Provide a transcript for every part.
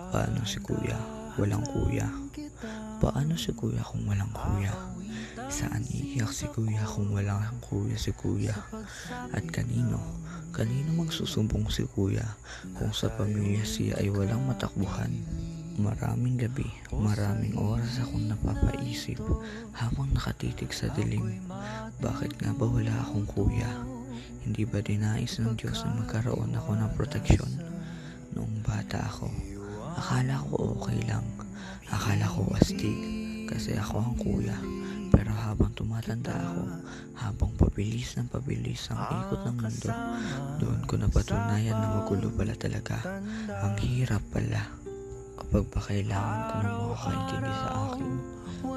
Paano si kuya? Walang kuya. Paano si kuya kung walang kuya? Saan iiyak si kuya kung walang kuya si kuya? At kanino? Kanino magsusumbong si kuya kung sa pamilya siya ay walang matakbuhan? Maraming gabi, maraming oras akong napapaisip habang nakatitig sa dilim. Bakit nga ba wala akong kuya? Hindi ba dinais ng Diyos na magkaroon ako ng proteksyon? Noong bata ako, akala ko okay lang. Akala ko astig kasi ako ang kuya. Pero habang tumatanda ako, habang pabilis ang ikot ng mundo, doon ko napatunayan na magulo pala talaga. Ang hirap pala. Kapag pa kailangan ko ng makakaintindi sa akin,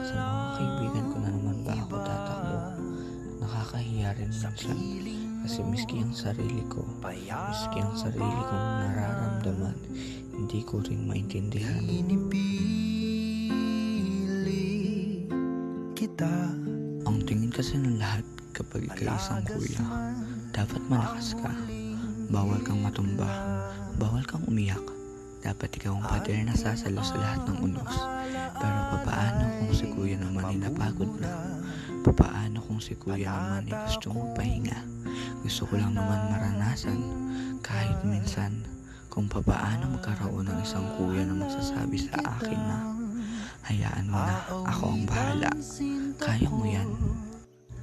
sa mga kaibigan ko na naman ba ako tatakbo? Nakakahiya rin minsan kasi miski ang sarili kong nararamdaman, hindi ko rin maintindihan. Ang tingin kasi ng lahat kapag ikay isang kuya, dapat malakas ka, bawal kang matumba, bawal kang umiyak. Dapat ikaw ang pader na sasalo sa lahat ng unos. Pero papaano kung si kuya naman ay napagod na? Papaano kung si kuya naman ay gusto magpahinga? Gusto ko lang naman maranasan, kahit minsan, kung papaano magkaroon ng isang kuya na magsasabi sa akin na, hayaan mo na, ako ang bahala. Kaya mo yan.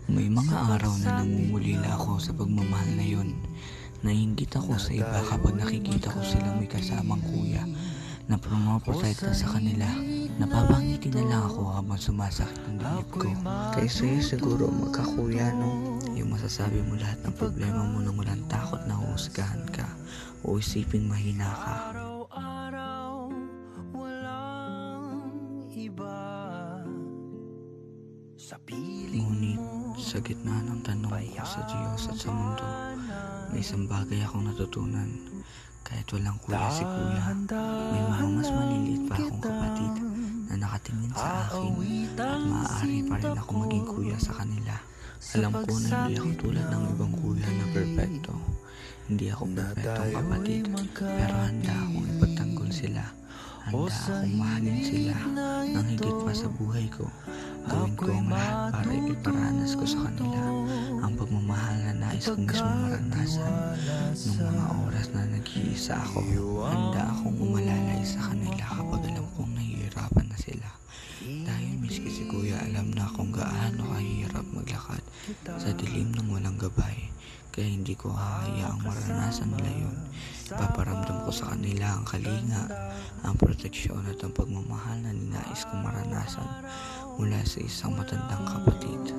May mga araw na namumulila ako sa pagmamahal na yon. Naiinggit ako sa iba kapag nakikita ko silang may kasamang kuya na pumoprotekta sa kanila. Napapangiti na lang ako habang sumasakit ang dibdib ko. Kaya sa'yo siguro magkakuya, no? Yung masasabi mo lahat ng problema mo nang walang takot na husgahan ka o isiping mahina ka. Ngunit sa gitna ng tanong ko sa Diyos at sa mundo, may isang bagay akong natutunan. Kahit walang kuya si kuya, may mga mas maliliit pa akong kapatid na nakatingin sa akin at maaari pa rin ako maging kuya sa kanila. Alam ko na hindi ako tulad ng ibang kuya na perpekto. Hindi ako perpektong kapatid, pero handa akong ipagtanggol sila. Handa akong mahalin sila ng higit pa sa buhay ko. Gawin ko ang lahat para iparanas ko sa kanila ang pagmamahal na nais kong mismo maranasan. Nung mga oras na nag-iisa ako, handa akong umalalay sa kanila kapag alam kong nahihirapan na sila. Dahil miski si kuya alam na kung gaano kahirap maglakad sa dilim ng walang gabay. Kaya hindi ko hahayaang maranasan nila yun. Ipaparamdam ko sa kanila ang kalinga, ang proteksyon at ang pagmamahal na ninais kong maranasan mula sa isang matandang kapatid.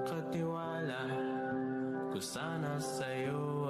Ipagkatiwala ko sana sa'yo.